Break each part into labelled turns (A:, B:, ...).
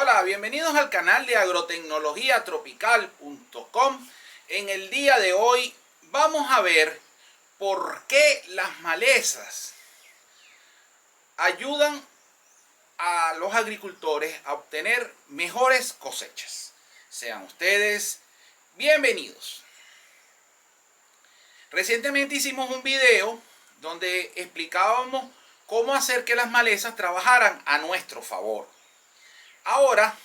A: Hola, bienvenidos al canal de agrotecnologiatropical.com. En el día de hoy vamos a ver por qué las malezas ayudan a los agricultores a obtener mejores cosechas. Sean ustedes bienvenidos. Recientemente hicimos un video donde explicábamos cómo hacer que las malezas trabajaran a nuestro favor. Ahora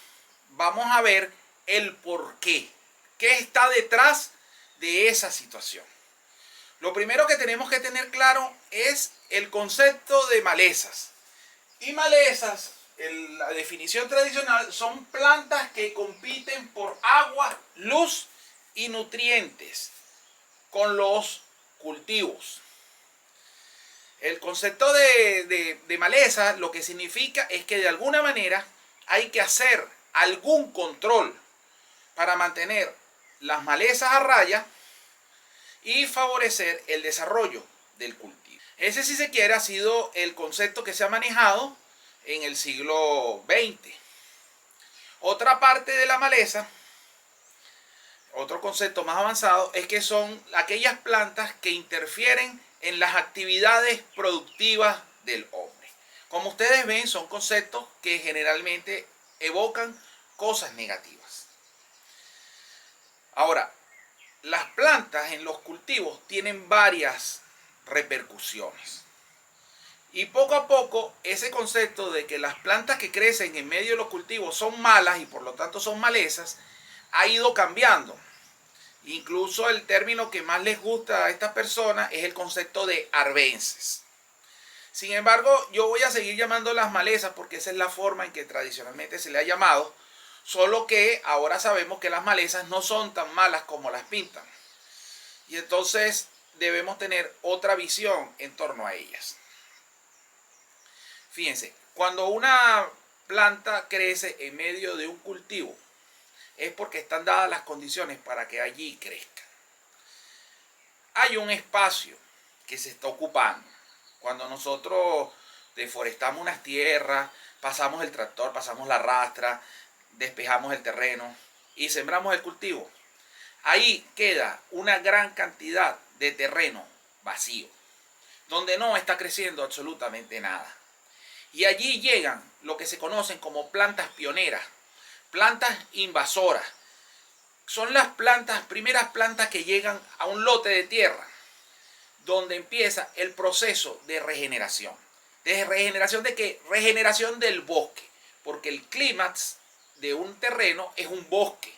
A: vamos a ver el por qué. ¿Qué está detrás de esa situación? Lo primero que tenemos que tener claro es el concepto de malezas. Y malezas, la definición tradicional, son plantas que compiten por agua, luz y nutrientes con los cultivos. El concepto de maleza lo que significa es que de alguna manera hay que hacer algún control para mantener las malezas a raya y favorecer el desarrollo del cultivo. Ese, si se quiere, ha sido el concepto que se ha manejado en el siglo XX. Otra parte de la maleza, otro concepto más avanzado, es que son aquellas plantas que interfieren en las actividades productivas del hombre. Como ustedes ven, son conceptos que generalmente evocan cosas negativas. Ahora, las plantas en los cultivos tienen varias repercusiones. Y poco a poco ese concepto de que las plantas que crecen en medio de los cultivos son malas y por lo tanto son malezas, ha ido cambiando. Incluso el término que más les gusta a estas personas es el concepto de arbences. Sin embargo, yo voy a seguir llamando las malezas porque esa es la forma en que tradicionalmente se le ha llamado, solo que ahora sabemos que las malezas no son tan malas como las pintan. Y entonces debemos tener otra visión en torno a ellas. Fíjense, cuando una planta crece en medio de un cultivo, es porque están dadas las condiciones para que allí crezca. Hay un espacio que se está ocupando. Cuando nosotros deforestamos unas tierras, pasamos el tractor, pasamos la rastra, despejamos el terreno y sembramos el cultivo, ahí queda una gran cantidad de terreno vacío, donde no está creciendo absolutamente nada. Y allí llegan lo que se conocen como plantas pioneras, plantas invasoras. Son las primeras plantas que llegan a un lote de tierra, donde empieza el proceso de regeneración. ¿De regeneración de qué? Regeneración del bosque, porque el clímax de un terreno es un bosque,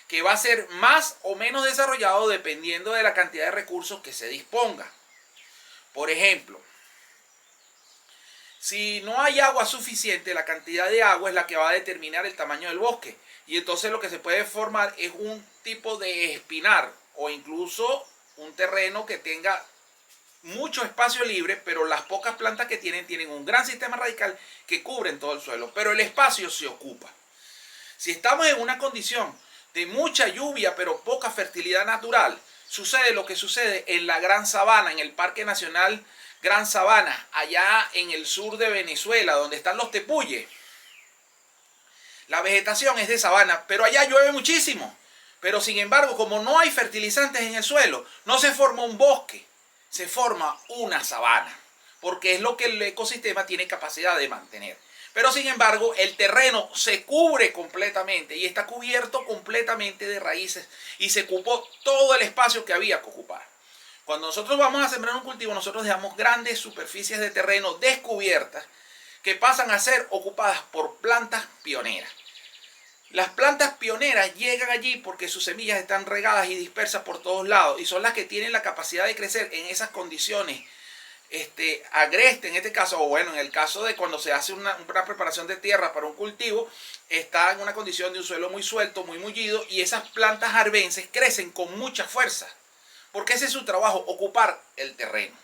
A: que va a ser más o menos desarrollado dependiendo de la cantidad de recursos que se disponga. Por ejemplo, si no hay agua suficiente, la cantidad de agua es la que va a determinar el tamaño del bosque. Y entonces lo que se puede formar es un tipo de espinar o incluso un terreno que tenga mucho espacio libre, pero las pocas plantas que tienen un gran sistema radical que cubren todo el suelo, pero el espacio se ocupa. Si estamos en una condición de mucha lluvia pero poca fertilidad natural, sucede lo que sucede en la Gran Sabana, en el Parque Nacional Gran Sabana, allá en el sur de Venezuela, donde están los tepuyes. La vegetación es de sabana, pero allá llueve muchísimo. Pero sin embargo, como no hay fertilizantes en el suelo, no se forma un bosque, se forma una sabana, porque es lo que el ecosistema tiene capacidad de mantener. Pero sin embargo, el terreno se cubre completamente y está cubierto completamente de raíces y se ocupó todo el espacio que había que ocupar. Cuando nosotros vamos a sembrar un cultivo, nosotros dejamos grandes superficies de terreno descubiertas que pasan a ser ocupadas por plantas pioneras. Las plantas pioneras llegan allí porque sus semillas están regadas y dispersas por todos lados y son las que tienen la capacidad de crecer en esas condiciones agrestes en este caso, o bueno, en el caso de cuando se hace una preparación de tierra para un cultivo, está en una condición de un suelo muy suelto, muy mullido, y esas plantas arbences crecen con mucha fuerza, porque ese es su trabajo, ocupar el terreno.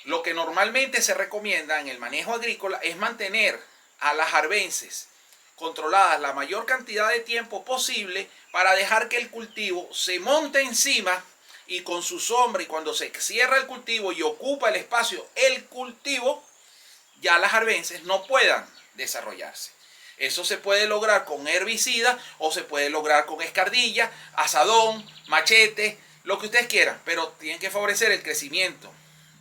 A: Lo que normalmente se recomienda en el manejo agrícola es mantener a las arbences controladas la mayor cantidad de tiempo posible para dejar que el cultivo se monte encima y con su sombra, y cuando se cierra el cultivo y ocupa el espacio el cultivo, ya las arbences no puedan desarrollarse. Eso se puede lograr con herbicida o se puede lograr con escardilla, azadón, machete, lo que ustedes quieran, pero tienen que favorecer el crecimiento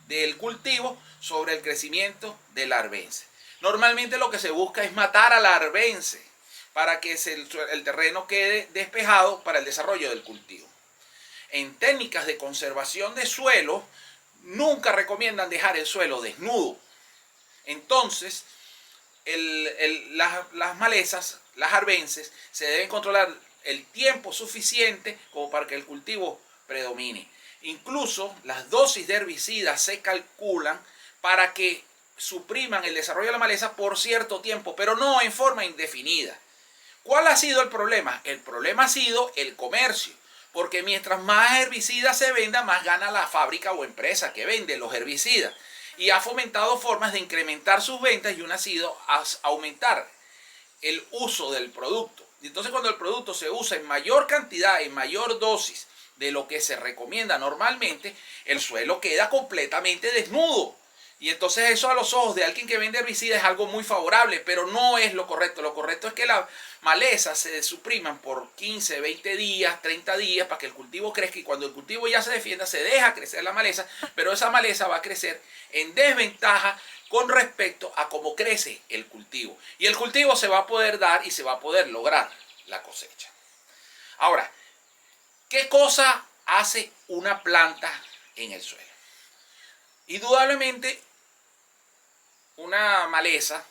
A: del cultivo sobre el crecimiento del arbense. Normalmente lo que se busca es matar al arbense para que el terreno quede despejado para el desarrollo del cultivo. En técnicas de conservación de suelo, nunca recomiendan dejar el suelo desnudo. Entonces, las malezas, las arbences, se deben controlar el tiempo suficiente como para que el cultivo predomine. Incluso las dosis de herbicidas se calculan para que supriman el desarrollo de la maleza por cierto tiempo, pero no en forma indefinida. ¿Cuál ha sido el problema? El problema ha sido el comercio, porque mientras más herbicidas se venda, más gana la fábrica o empresa que vende los herbicidas. Y ha fomentado formas de incrementar sus ventas y una ha sido aumentar el uso del producto. Y entonces cuando el producto se usa en mayor cantidad, en mayor dosis de lo que se recomienda normalmente, el suelo queda completamente desnudo. Y entonces eso a los ojos de alguien que vende herbicidas es algo muy favorable, pero no es lo correcto. Lo correcto es que las malezas se supriman por 15, 20 días, 30 días para que el cultivo crezca, y cuando el cultivo ya se defienda se deja crecer la maleza, pero esa maleza va a crecer en desventaja con respecto a cómo crece el cultivo. Y el cultivo se va a poder dar y se va a poder lograr la cosecha. Ahora, ¿qué cosa hace una planta en el suelo? Indudablemente, una maleza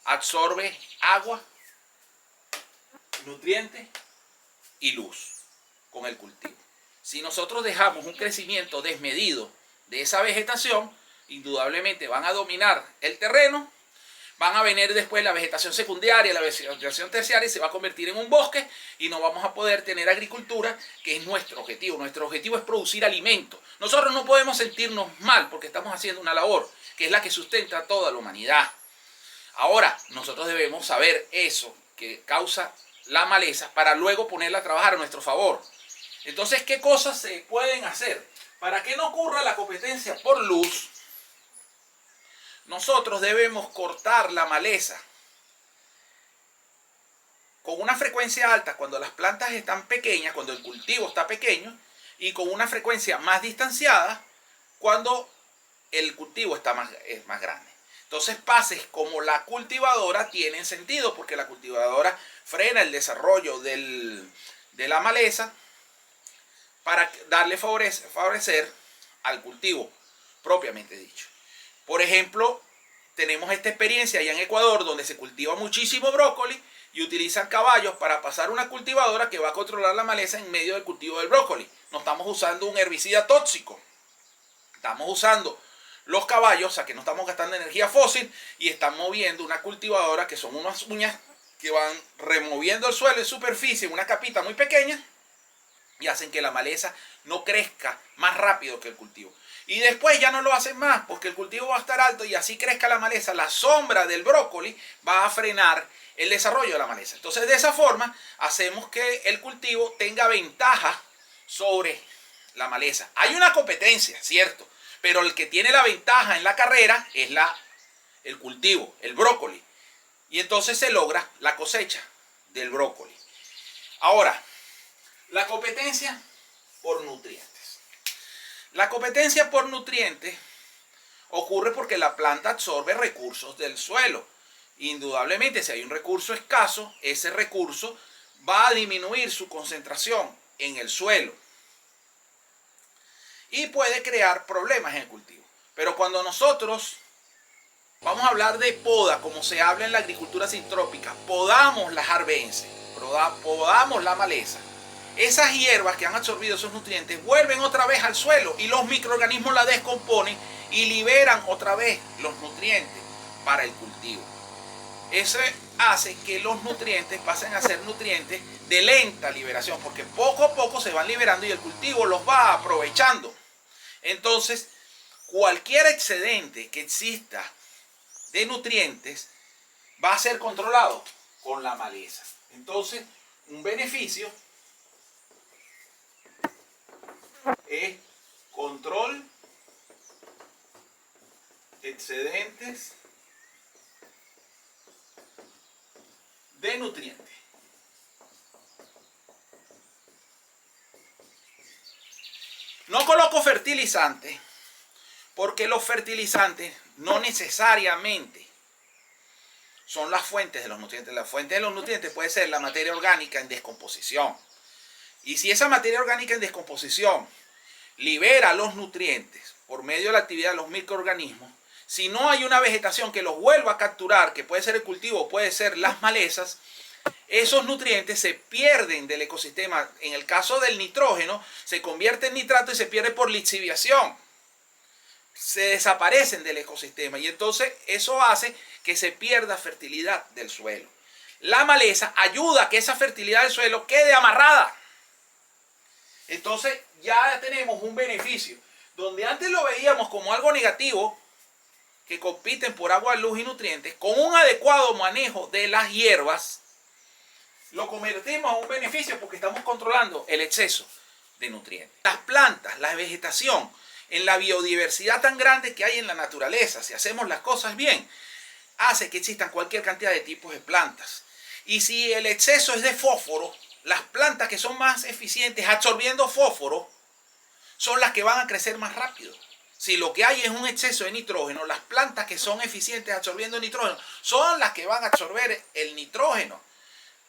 A: absorbe agua, nutrientes y luz con el cultivo. Si nosotros dejamos un crecimiento desmedido de esa vegetación, indudablemente van a dominar el terreno, van a venir después la vegetación secundaria, la vegetación terciaria, y se va a convertir en un bosque y no vamos a poder tener agricultura, que es nuestro objetivo. Nuestro objetivo es producir alimento. Nosotros no podemos sentirnos mal porque estamos haciendo una labor que es la que sustenta a toda la humanidad. Ahora, nosotros debemos saber eso que causa la maleza para luego ponerla a trabajar a nuestro favor. Entonces, ¿qué cosas se pueden hacer? Para que no ocurra la competencia por luz, nosotros debemos cortar la maleza con una frecuencia alta cuando las plantas están pequeñas, cuando el cultivo está pequeño, y con una frecuencia más distanciada cuando el cultivo es más grande. Entonces, pases como la cultivadora tienen sentido, porque la cultivadora frena el desarrollo de la maleza para darle favorecer al cultivo propiamente dicho. Por ejemplo, tenemos esta experiencia allá en Ecuador, donde se cultiva muchísimo brócoli y utilizan caballos para pasar una cultivadora que va a controlar la maleza en medio del cultivo del brócoli. No estamos usando un herbicida tóxico, estamos usando los caballos, o sea que no estamos gastando energía fósil, y están moviendo una cultivadora que son unas uñas que van removiendo el suelo en superficie, una capita muy pequeña, y hacen que la maleza no crezca más rápido que el cultivo. Y después ya no lo hacen más porque el cultivo va a estar alto, y así crezca la maleza, la sombra del brócoli va a frenar el desarrollo de la maleza. Entonces, de esa forma hacemos que el cultivo tenga ventaja sobre la maleza. Hay una competencia, cierto, pero el que tiene la ventaja en la carrera es el cultivo, el brócoli. Y entonces se logra la cosecha del brócoli. Ahora, la competencia por nutrientes. La competencia por nutrientes ocurre porque la planta absorbe recursos del suelo. Indudablemente, si hay un recurso escaso, ese recurso va a disminuir su concentración en el suelo y puede crear problemas en el cultivo. Pero cuando nosotros vamos a hablar de poda, como se habla en la agricultura sintrópica, podamos las arbences, podamos la maleza, esas hierbas que han absorbido esos nutrientes vuelven otra vez al suelo y los microorganismos la descomponen y liberan otra vez los nutrientes para el cultivo. Eso hace que los nutrientes pasen a ser nutrientes de lenta liberación, porque poco a poco se van liberando y el cultivo los va aprovechando. Entonces, cualquier excedente que exista de nutrientes va a ser controlado con la maleza. Entonces, un beneficio es control, excedentes de nutrientes. No coloco fertilizantes porque los fertilizantes no necesariamente son las fuentes de los nutrientes. La fuente de los nutrientes puede ser la materia orgánica en descomposición. Y si esa materia orgánica en descomposición libera los nutrientes por medio de la actividad de los microorganismos, si no hay una vegetación que los vuelva a capturar, que puede ser el cultivo, puede ser las malezas, esos nutrientes se pierden del ecosistema. En el caso del nitrógeno, se convierte en nitrato y se pierde por lixiviación. Se desaparecen del ecosistema y entonces eso hace que se pierda fertilidad del suelo. La maleza ayuda a que esa fertilidad del suelo quede amarrada. Entonces ya tenemos un beneficio. Donde antes lo veíamos como algo negativo, que compiten por agua, luz y nutrientes, con un adecuado manejo de las hierbas, lo convertimos en un beneficio porque estamos controlando el exceso de nutrientes. Las plantas, la vegetación, en la biodiversidad tan grande que hay en la naturaleza, si hacemos las cosas bien, hace que existan cualquier cantidad de tipos de plantas. Y si el exceso es de fósforo, las plantas que son más eficientes absorbiendo fósforo son las que van a crecer más rápido. Si lo que hay es un exceso de nitrógeno, las plantas que son eficientes absorbiendo nitrógeno son las que van a absorber el nitrógeno.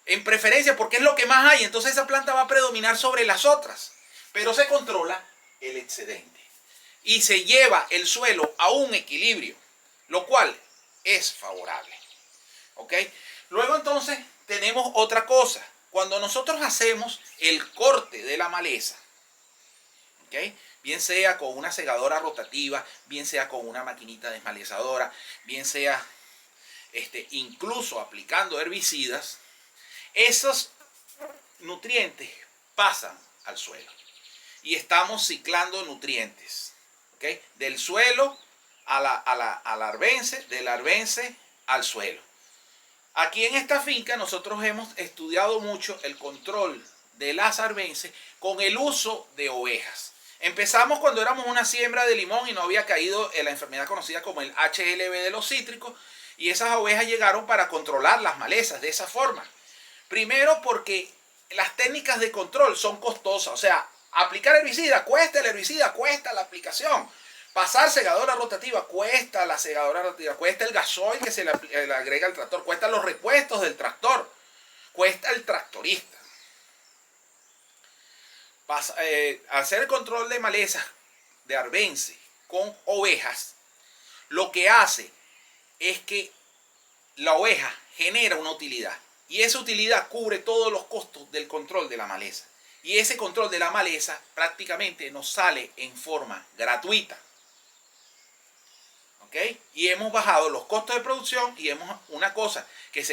A: En preferencia porque es lo que más hay, entonces esa planta va a predominar sobre las otras. Pero se controla el excedente. Y se lleva el suelo a un equilibrio, lo cual es favorable. ¿Ok? Luego entonces tenemos otra cosa. Cuando nosotros hacemos el corte de la maleza, ¿ok?, bien sea con una segadora rotativa, bien sea con una maquinita desmalezadora, bien sea incluso aplicando herbicidas, esos nutrientes pasan al suelo. Y estamos ciclando nutrientes, ¿okay?, del suelo al arbense, del arbense al suelo. Aquí en esta finca nosotros hemos estudiado mucho el control de las arbences con el uso de ovejas. Empezamos cuando éramos una siembra de limón y no había caído en la enfermedad conocida como el HLB de los cítricos, y esas ovejas llegaron para controlar las malezas de esa forma. Primero porque las técnicas de control son costosas, o sea, aplicar herbicida cuesta el herbicida, cuesta la aplicación. Pasar segadora rotativa cuesta la segadora rotativa, cuesta el gasoil que se le agrega al tractor, cuesta los repuestos del tractor, cuesta el tractorista. Hacer el control de malezas de arbense con ovejas, lo que hace es que la oveja genera una utilidad y esa utilidad cubre todos los costos del control de la maleza, y ese control de la maleza prácticamente nos sale en forma gratuita. ¿Okay? Y hemos bajado los costos de producción y una cosa que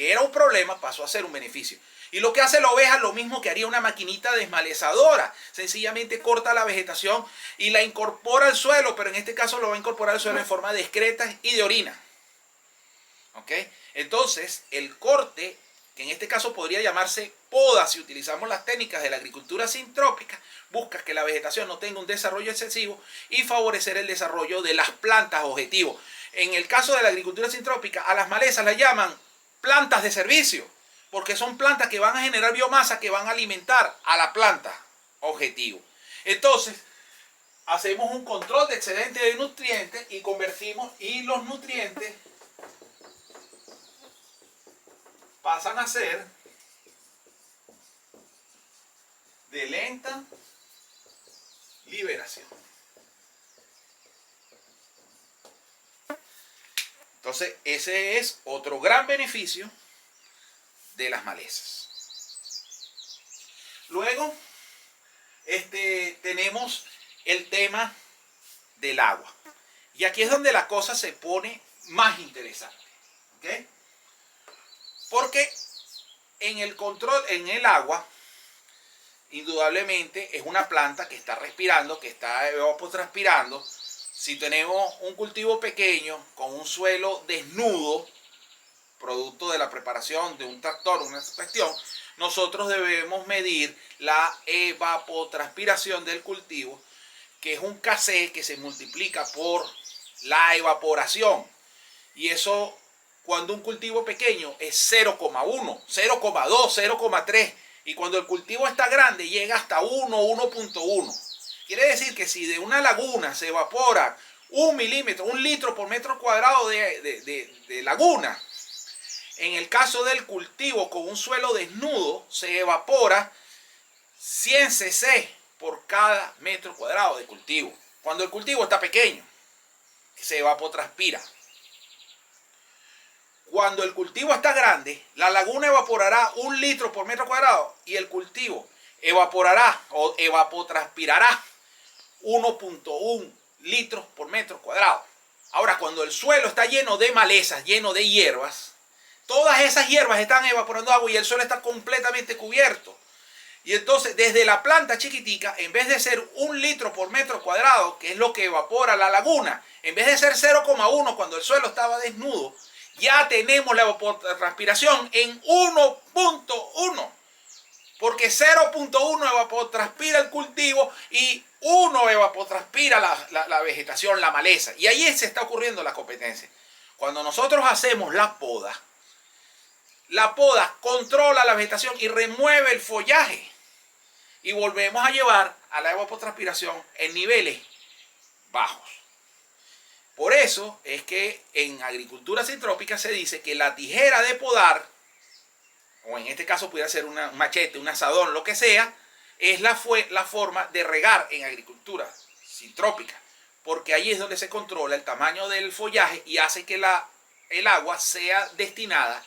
A: era un problema pasó a ser un beneficio. Y lo que hace la oveja es lo mismo que haría una maquinita desmalezadora. Sencillamente corta la vegetación y la incorpora al suelo, pero en este caso lo va a incorporar al suelo en forma de excretas y de orina. ¿Okay? Entonces, el corte, que en este caso podría llamarse poda si utilizamos las técnicas de la agricultura sintrópica, busca que la vegetación no tenga un desarrollo excesivo y favorecer el desarrollo de las plantas objetivo. En el caso de la agricultura sintrópica, a las malezas las llaman plantas de servicio, porque son plantas que van a generar biomasa, que van a alimentar a la planta objetivo. Entonces, hacemos un control de excedente de nutrientes y los nutrientes pasan a ser de lenta liberación. Entonces, ese es otro gran beneficio de las malezas. Luego, tenemos el tema del agua. Y aquí es donde la cosa se pone más interesante. ¿Okay? Porque en el control, en el agua, indudablemente es una planta que está respirando, que está evapotranspirando. Si tenemos un cultivo pequeño con un suelo desnudo, producto de la preparación de un tractor, una cuestión, nosotros debemos medir la evapotranspiración del cultivo, que es un Kc que se multiplica por la evaporación. Y eso, cuando un cultivo pequeño es 0,1, 0,2, 0,3. Y cuando el cultivo está grande llega hasta 1, 1.1. Quiere decir que si de una laguna se evapora 1 milímetro, 1 litro por metro cuadrado de laguna, en el caso del cultivo con un suelo desnudo se evapora 100 cc por cada metro cuadrado de cultivo. Cuando el cultivo está pequeño, se evapotranspira. Cuando el cultivo está grande, la laguna evaporará 1 litro por metro cuadrado y el cultivo evaporará o evapotranspirará 1.1 litros por metro cuadrado. Ahora, cuando el suelo está lleno de malezas, lleno de hierbas, todas esas hierbas están evaporando agua y el suelo está completamente cubierto. Y entonces, desde la planta chiquitica, en vez de ser 1 litro por metro cuadrado, que es lo que evapora la laguna, en vez de ser 0,1 cuando el suelo estaba desnudo, ya tenemos la evapotranspiración en 1.1. Porque 0.1 evapotranspira el cultivo y 1 evapotranspira la vegetación, la maleza. Y ahí se está ocurriendo la competencia. Cuando nosotros hacemos la poda controla la vegetación y remueve el follaje. Y volvemos a llevar a la evapotranspiración en niveles bajos. Por eso es que en agricultura sintrópica se dice que la tijera de podar, o en este caso pudiera ser un machete, un azadón, lo que sea, es la forma de regar en agricultura sintrópica. Porque ahí es donde se controla el tamaño del follaje y hace que el agua sea destinada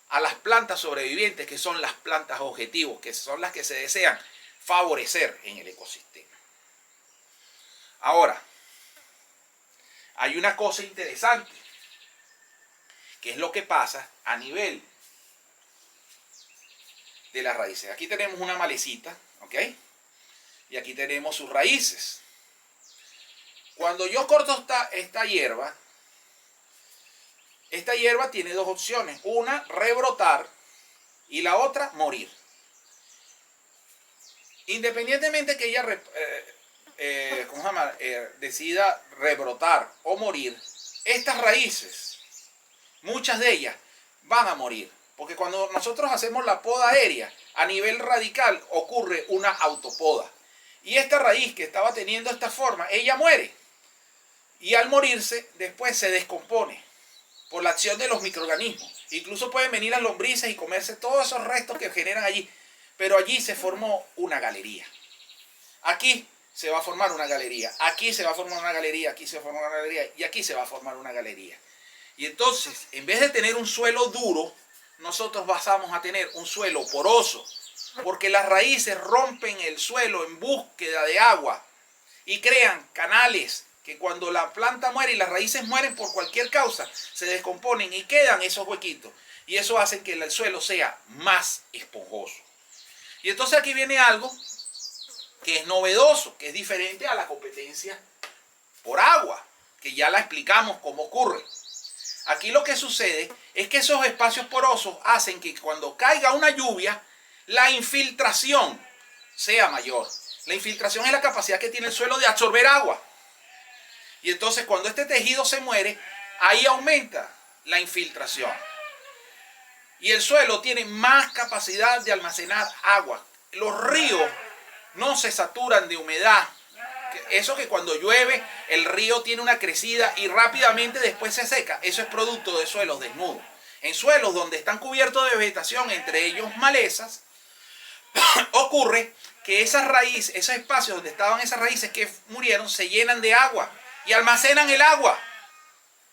A: a las plantas sobrevivientes, que son las plantas objetivos, que son las que se desean favorecer en el ecosistema. Ahora, hay una cosa interesante, que es lo que pasa a nivel de las raíces. Aquí tenemos una malecita, ¿ok? Y aquí tenemos sus raíces. Cuando yo corto esta hierba tiene dos opciones. Una, rebrotar, y la otra, morir. Independientemente que ella decida rebrotar o morir, estas raíces, muchas de ellas van a morir. Porque cuando nosotros hacemos la poda aérea, a nivel radical ocurre una autopoda. Y esta raíz que estaba teniendo esta forma, ella muere. Y al morirse, después se descompone por la acción de los microorganismos. Incluso pueden venir las lombrices y comerse todos esos restos que generan allí. Pero allí se formó una galería. Aquí se va a formar una galería. Aquí se va a formar una galería. Aquí se va a formar una galería. Y aquí se va a formar una galería. Y entonces, en vez de tener un suelo duro, nosotros vamos a tener un suelo poroso. Porque las raíces rompen el suelo en búsqueda de agua. Y crean canales que cuando la planta muere y las raíces mueren por cualquier causa, se descomponen y quedan esos huequitos. Y eso hace que el suelo sea más esponjoso. Y entonces aquí viene algo que es novedoso, que es diferente a la competencia por agua, que ya la explicamos cómo ocurre. Aquí lo que sucede es que esos espacios porosos hacen que cuando caiga una lluvia, la infiltración sea mayor. La infiltración es la capacidad que tiene el suelo de absorber agua. Y entonces cuando este tejido se muere, ahí aumenta la infiltración. Y el suelo tiene más capacidad de almacenar agua. Los ríos no se saturan de humedad. Eso que cuando llueve el río tiene una crecida y rápidamente después se seca. Eso es producto de suelos desnudos. En suelos donde están cubiertos de vegetación, entre ellos malezas, ocurre que esas raíces, esos espacios donde estaban esas raíces que murieron, se llenan de agua y almacenan el agua.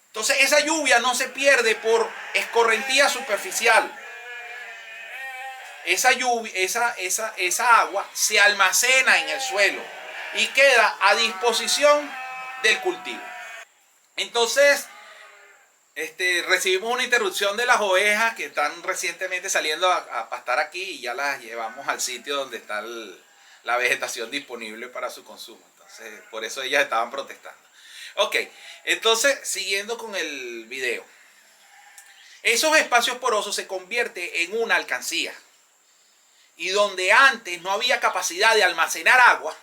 A: Entonces esa lluvia no se pierde por escorrentía superficial. Esa lluvia, esa agua se almacena en el suelo y queda a disposición del cultivo. Entonces, recibimos una interrupción de las ovejas que están recientemente saliendo a pastar aquí y ya las llevamos al sitio donde está la vegetación disponible para su consumo. Entonces, por eso ellas estaban protestando. Ok, entonces, siguiendo con el video. Esos espacios porosos se convierten en una alcancía. Y donde antes no había capacidad de almacenar agua,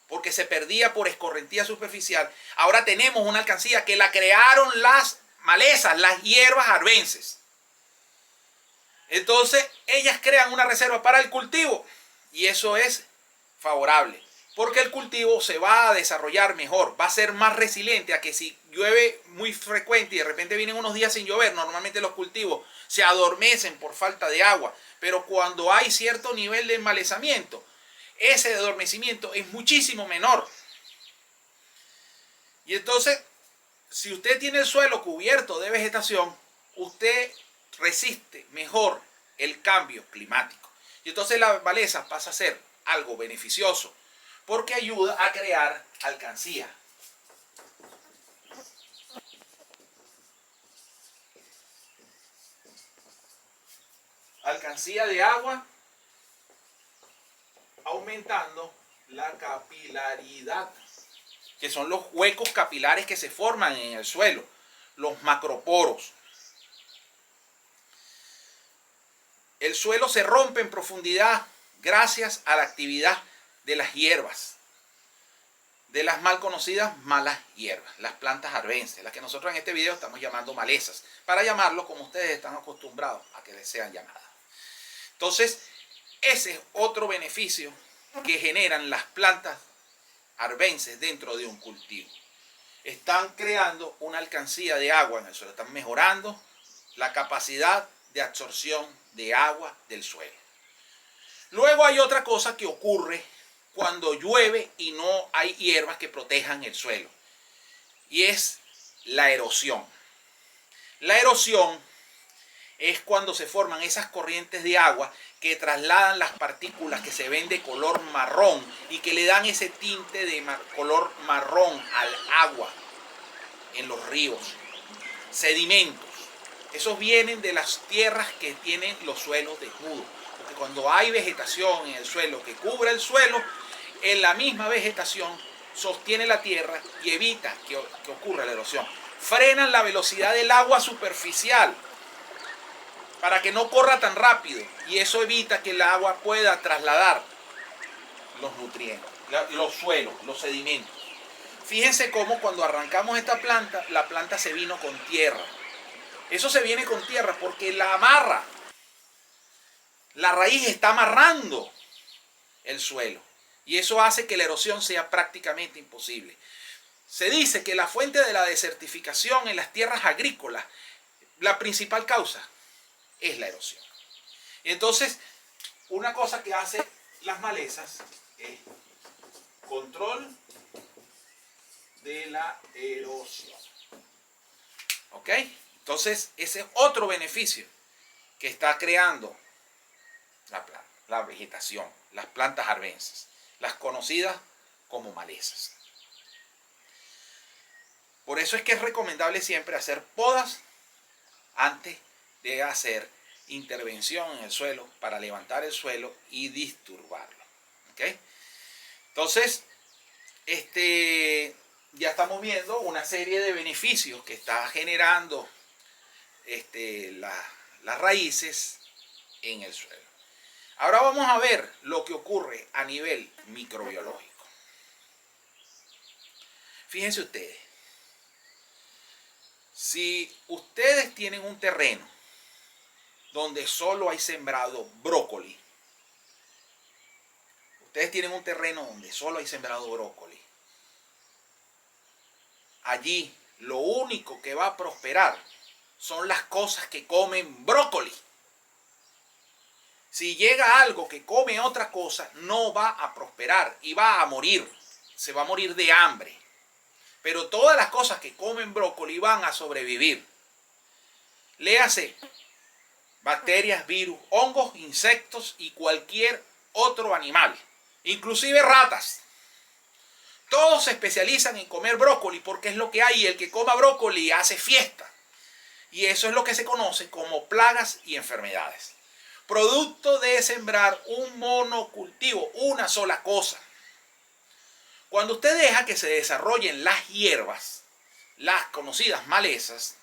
A: porque se perdía por escorrentía superficial, ahora tenemos una alcancía que la crearon las malezas, las hierbas arbences. Entonces, ellas crean una reserva para el cultivo y eso es favorable, porque el cultivo se va a desarrollar mejor, va a ser más resiliente a que si llueve muy frecuente y de repente vienen unos días sin llover, normalmente los cultivos se adormecen por falta de agua, pero cuando hay cierto nivel de emmalezamiento, ese adormecimiento es muchísimo menor. Y entonces, si usted tiene el suelo cubierto de vegetación, usted resiste mejor el cambio climático. Y entonces la maleza pasa a ser algo beneficioso porque ayuda a crear alcancía. Alcancía de agua, aumentando la capilaridad, que son los huecos capilares que se forman en el suelo, los macroporos. El suelo se rompe en profundidad gracias a la actividad de las hierbas, de las mal conocidas malas hierbas, las plantas arbences, las que nosotros en este video estamos llamando malezas, para llamarlo como ustedes están acostumbrados a que les sean llamadas. Entonces, ese es otro beneficio que generan las plantas arbences dentro de un cultivo. Están creando una alcancía de agua en el suelo, están mejorando la capacidad de absorción de agua del suelo. Luego hay otra cosa que ocurre cuando llueve y no hay hierbas que protejan el suelo, y es la erosión. La erosión es cuando se forman esas corrientes de agua que trasladan las partículas que se ven de color marrón y que le dan ese tinte de color marrón al agua en los ríos. Sedimentos. Esos vienen de las tierras que tienen los suelos desnudos. Porque cuando hay vegetación en el suelo que cubre el suelo, en la misma vegetación sostiene la tierra y evita que ocurra la erosión. Frenan la velocidad del agua superficial para que no corra tan rápido, y eso evita que el agua pueda trasladar los nutrientes, los suelos, los sedimentos. Fíjense cómo cuando arrancamos esta planta, la planta se vino con tierra. Eso se viene con tierra porque la amarra. La raíz está amarrando el suelo y eso hace que la erosión sea prácticamente imposible. Se dice que la fuente de la desertificación en las tierras agrícolas, la principal causa es la erosión. Entonces, una cosa que hacen las malezas es control de la erosión. ¿Ok? Entonces, ese es otro beneficio que está creando la vegetación, las plantas arbences, las conocidas como malezas. Por eso es que es recomendable siempre hacer podas antes de hacer intervención en el suelo para levantar el suelo y disturbarlo. ¿Ok? Entonces, ya estamos viendo una serie de beneficios que está generando las raíces en el suelo. Ahora vamos a ver lo que ocurre a nivel microbiológico. Fíjense ustedes, si ustedes tienen un terreno donde solo hay sembrado brócoli, allí lo único que va a prosperar son las cosas que comen brócoli. Si llega algo que come otra cosa, no va a prosperar y va a morir. Se va a morir de hambre. Pero todas las cosas que comen brócoli van a sobrevivir. Léase bacterias, virus, hongos, insectos y cualquier otro animal. Inclusive ratas. Todos se especializan en comer brócoli porque es lo que hay y el que coma brócoli hace fiesta. Y eso es lo que se conoce como plagas y enfermedades. Producto de sembrar un monocultivo, una sola cosa. Cuando usted deja que se desarrollen las hierbas, las conocidas malezas,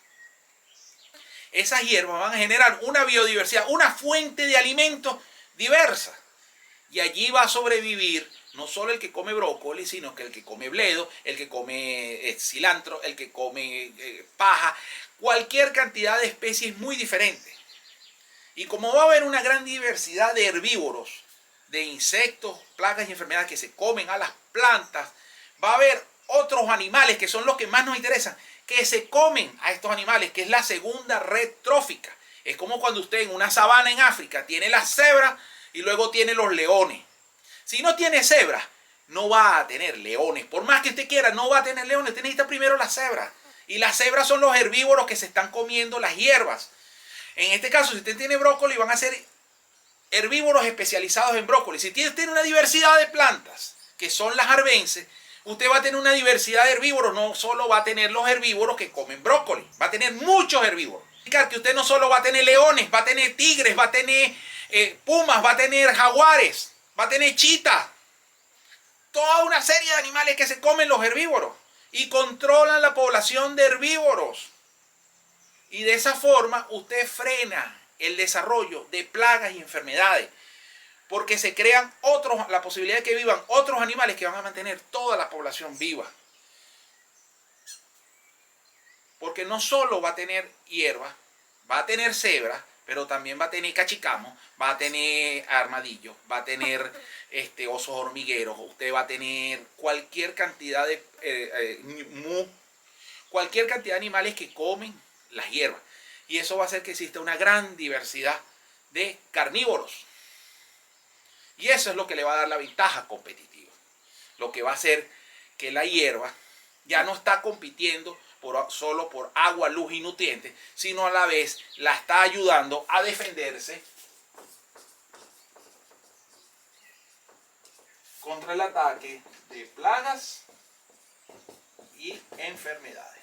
A: esas hierbas van a generar una biodiversidad, una fuente de alimentos diversa. Y allí va a sobrevivir no solo el que come brócoli, sino que el que come bledo, el que come cilantro, el que come paja, cualquier cantidad de especies muy diferentes. Y como va a haber una gran diversidad de herbívoros, de insectos, plagas y enfermedades que se comen a las plantas, va a haber otros animales que son los que más nos interesan, que se comen a estos animales, que es la segunda red trófica. Es como cuando usted en una sabana en África tiene las cebras y luego tiene los leones. Si no tiene cebras, no va a tener leones. Por más que usted quiera, no va a tener leones. Usted necesita primero las cebras. Y las cebras son los herbívoros que se están comiendo las hierbas. En este caso, si usted tiene brócoli, van a ser herbívoros especializados en brócoli. Si usted tiene una diversidad de plantas, que son las arbences, usted va a tener una diversidad de herbívoros. No solo va a tener los herbívoros que comen brócoli, va a tener muchos herbívoros. Que usted no solo va a tener leones, va a tener tigres, va a tener pumas, va a tener jaguares, va a tener chitas. Toda una serie de animales que se comen los herbívoros y controlan la población de herbívoros. Y de esa forma usted frena el desarrollo de plagas y enfermedades, porque se crean la posibilidad de que vivan otros animales que van a mantener toda la población viva. Porque no solo va a tener hierba, va a tener cebra, pero también va a tener cachicamo, va a tener armadillo, va a tener osos hormigueros, usted va a tener cualquier cantidad de cualquier cantidad de animales que comen las hierbas. Y eso va a hacer que exista una gran diversidad de carnívoros. Y eso es lo que le va a dar la ventaja competitiva. Lo que va a hacer que la hierba ya no está compitiendo solo por agua, luz y nutrientes, sino a la vez la está ayudando a defenderse contra el ataque de plagas y enfermedades.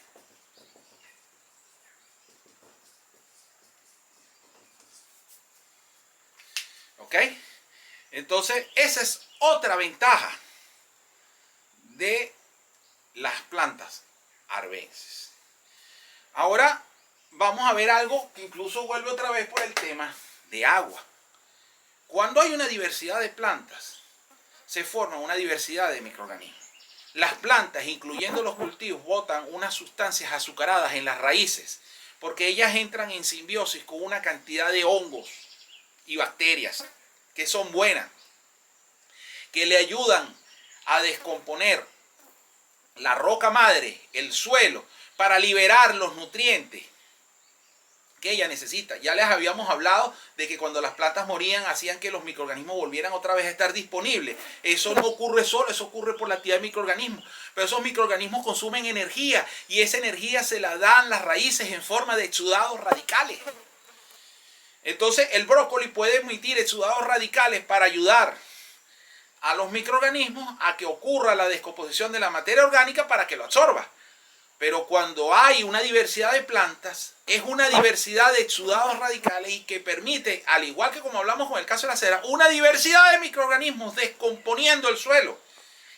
A: ¿Ok? Entonces, esa es otra ventaja de las plantas arbences. Ahora vamos a ver algo que incluso vuelve otra vez por el tema de agua. Cuando hay una diversidad de plantas, se forma una diversidad de microorganismos. Las plantas, incluyendo los cultivos, botan unas sustancias azucaradas en las raíces, porque ellas entran en simbiosis con una cantidad de hongos y bacterias que son buenas, que le ayudan a descomponer la roca madre, el suelo, para liberar los nutrientes que ella necesita. Ya les habíamos hablado de que cuando las plantas morían hacían que los microorganismos volvieran otra vez a estar disponibles. Eso no ocurre solo, eso ocurre por la actividad de microorganismos. Pero esos microorganismos consumen energía y esa energía se la dan las raíces en forma de exudados radicales. Entonces el brócoli puede emitir exudados radicales para ayudar a los microorganismos a que ocurra la descomposición de la materia orgánica para que lo absorba. Pero cuando hay una diversidad de plantas, es una diversidad de exudados radicales y que permite, al igual que como hablamos con el caso de la cera, una diversidad de microorganismos descomponiendo el suelo.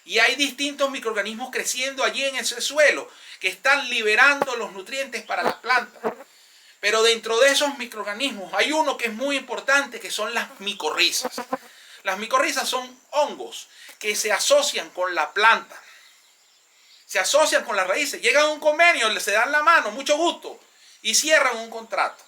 A: Y hay distintos microorganismos creciendo allí en ese suelo que están liberando los nutrientes para las plantas. Pero dentro de esos microorganismos hay uno que es muy importante, que son las micorrizas. Las micorrizas son hongos que se asocian con la planta, se asocian con las raíces, llegan a un convenio, se dan la mano, mucho gusto, y cierran un contrato.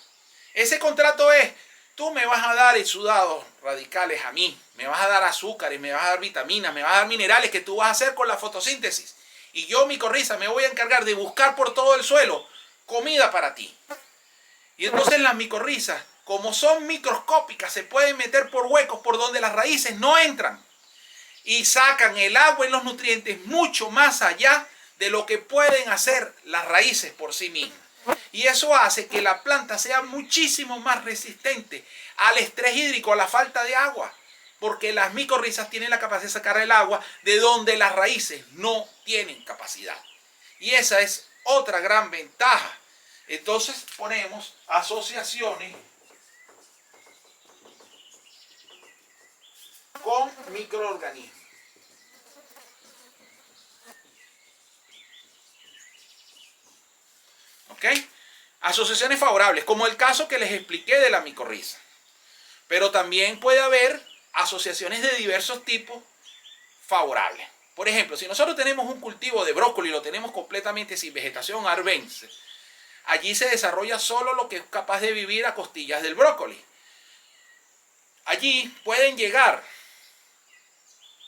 A: Ese contrato es, tú me vas a dar exudados radicales a mí, me vas a dar azúcares, me vas a dar vitaminas, me vas a dar minerales que tú vas a hacer con la fotosíntesis. Y yo, micorriza, me voy a encargar de buscar por todo el suelo comida para ti. Y entonces las micorrizas, como son microscópicas, se pueden meter por huecos por donde las raíces no entran. Y sacan el agua y los nutrientes mucho más allá de lo que pueden hacer las raíces por sí mismas. Y eso hace que la planta sea muchísimo más resistente al estrés hídrico, a la falta de agua. Porque las micorrizas tienen la capacidad de sacar el agua de donde las raíces no tienen capacidad. Y esa es otra gran ventaja. Entonces ponemos asociaciones con microorganismos. ¿Ok? Asociaciones favorables, como el caso que les expliqué de la micorriza. Pero también puede haber asociaciones de diversos tipos favorables. Por ejemplo, si nosotros tenemos un cultivo de brócoli, lo tenemos completamente sin vegetación arbense, allí se desarrolla solo lo que es capaz de vivir a costillas del brócoli. Allí pueden llegar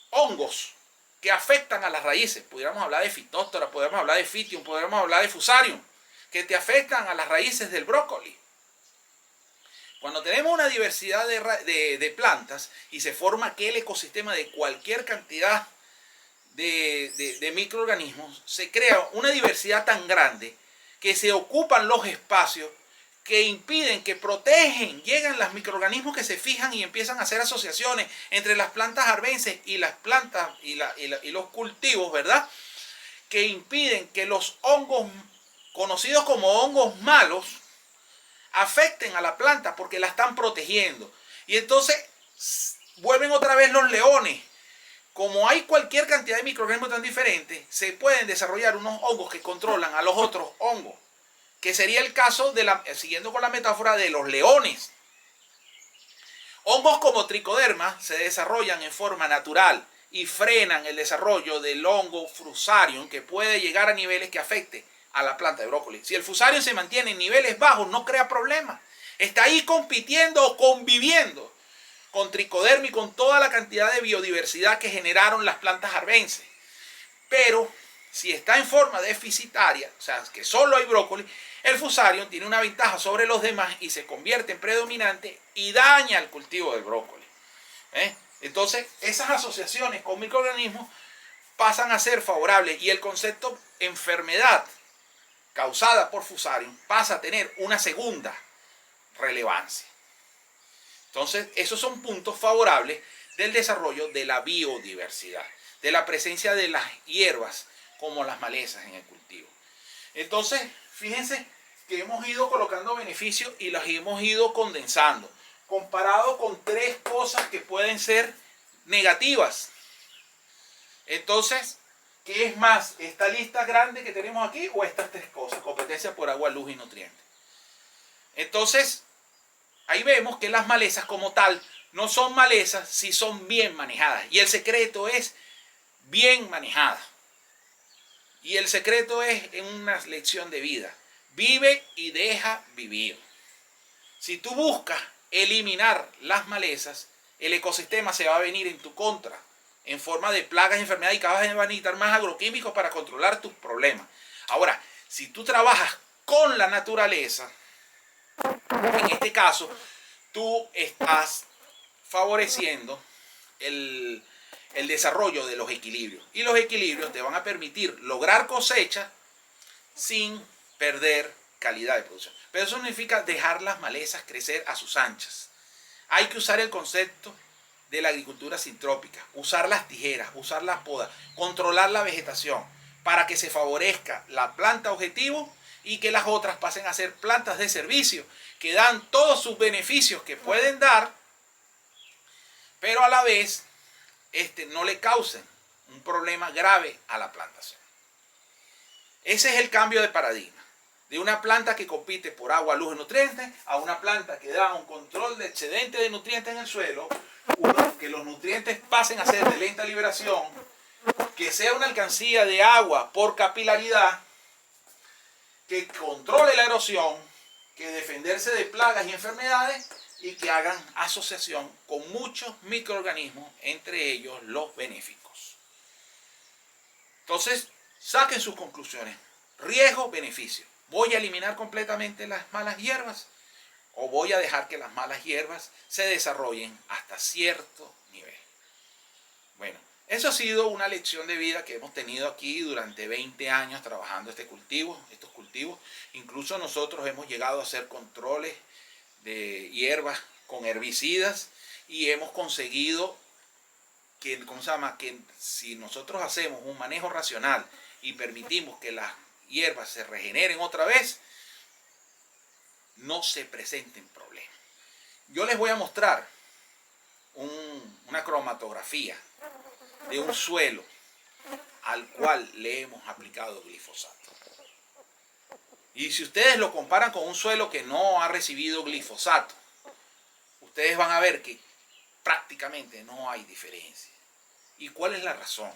A: hongos que afectan a las raíces. Pudiéramos hablar de Phytophthora, podemos hablar de Phytium, podemos hablar de Fusarium, que te afectan a las raíces del brócoli. Cuando tenemos una diversidad de plantas y se forma aquel ecosistema de cualquier cantidad de microorganismos, se crea una diversidad tan grande que se ocupan los espacios que impiden, que protegen, llegan los microorganismos que se fijan y empiezan a hacer asociaciones entre las plantas arbenses y las plantas y los cultivos, ¿verdad? Que impiden que los hongos, conocidos como hongos malos, afecten a la planta porque la están protegiendo. Y entonces vuelven otra vez los leones. Como hay cualquier cantidad de microorganismos tan diferentes, se pueden desarrollar unos hongos que controlan a los otros hongos, que sería el caso, siguiendo con la metáfora, de los leones. Hongos como tricoderma se desarrollan en forma natural y frenan el desarrollo del hongo Fusarium, que puede llegar a niveles que afecten a la planta de brócoli. Si el Fusarium se mantiene en niveles bajos, no crea problema. Está ahí compitiendo o conviviendo con tricoderma y con toda la cantidad de biodiversidad que generaron las plantas arbenses. Pero si está en forma deficitaria, o sea, que solo hay brócoli, el Fusarium tiene una ventaja sobre los demás y se convierte en predominante y daña el cultivo del brócoli. Entonces, esas asociaciones con microorganismos pasan a ser favorables y el concepto enfermedad causada por Fusarium pasa a tener una segunda relevancia. Entonces, esos son puntos favorables del desarrollo de la biodiversidad, de la presencia de las hierbas como las malezas en el cultivo. Entonces, fíjense que hemos ido colocando beneficios y los hemos ido condensando, comparado con tres cosas que pueden ser negativas. Entonces, ¿qué es más? ¿Esta lista grande que tenemos aquí o estas tres cosas? Competencia por agua, luz y nutrientes. Entonces, ahí vemos que las malezas como tal no son malezas si son bien manejadas. Y el secreto es bien manejada. Y el secreto es en una lección de vida. Vive y deja vivir. Si tú buscas eliminar las malezas, el ecosistema se va a venir en tu contra, en forma de plagas y enfermedades, y cada vez van a necesitar más agroquímicos para controlar tus problemas. Ahora, si tú trabajas con la naturaleza, en este caso, tú estás favoreciendo el desarrollo de los equilibrios. Y los equilibrios te van a permitir lograr cosecha sin perder calidad de producción. Pero eso no significa dejar las malezas crecer a sus anchas. Hay que usar el concepto de la agricultura sintrópica, usar las tijeras, usar las podas, controlar la vegetación para que se favorezca la planta objetivo y que las otras pasen a ser plantas de servicio que dan todos sus beneficios que pueden dar, pero a la vez no le causen un problema grave a la plantación. Ese es el cambio de paradigma. De una planta que compite por agua, luz y nutrientes a una planta que da un control de excedente de nutrientes en el suelo, que los nutrientes pasen a ser de lenta liberación, que sea una alcancía de agua por capilaridad, que controle la erosión, que defenderse de plagas y enfermedades y que hagan asociación con muchos microorganismos, entre ellos los benéficos. Entonces, saquen sus conclusiones. Riesgo, beneficio. ¿Voy a eliminar completamente las malas hierbas o voy a dejar que las malas hierbas se desarrollen hasta cierto nivel? Bueno, eso ha sido una lección de vida que hemos tenido aquí durante 20 años trabajando estos cultivos. Incluso nosotros hemos llegado a hacer controles de hierbas con herbicidas y hemos conseguido que si nosotros hacemos un manejo racional y permitimos que las hierbas se regeneren otra vez, no se presenten problemas. Yo les voy a mostrar una cromatografía de un suelo al cual le hemos aplicado glifosato. Y si ustedes lo comparan con un suelo que no ha recibido glifosato, ustedes van a ver que prácticamente no hay diferencia. ¿Y cuál es la razón?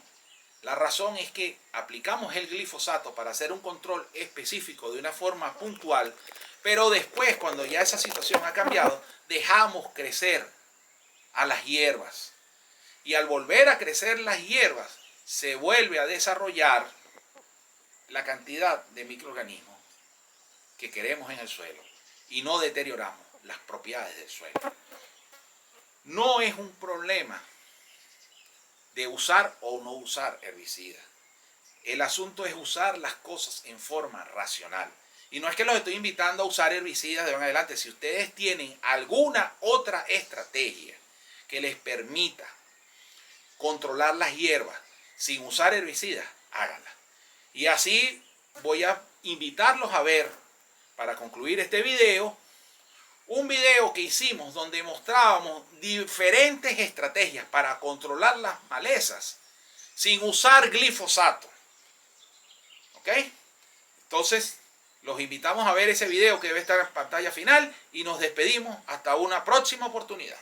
A: La razón es que aplicamos el glifosato para hacer un control específico de una forma puntual, pero después, cuando ya esa situación ha cambiado, dejamos crecer a las hierbas. Y al volver a crecer las hierbas, se vuelve a desarrollar la cantidad de microorganismos que queremos en el suelo y no deterioramos las propiedades del suelo. No es un problema de usar o no usar herbicidas. El asunto es usar las cosas en forma racional. Y no es que los estoy invitando a usar herbicidas de ahora en adelante. Si ustedes tienen alguna otra estrategia que les permita controlar las hierbas sin usar herbicidas, háganla. Y así voy a invitarlos a ver, para concluir este video, un video que hicimos donde mostrábamos diferentes estrategias para controlar las malezas sin usar glifosato. ¿Ok? Entonces, los invitamos a ver ese video que debe estar en pantalla final y nos despedimos hasta una próxima oportunidad.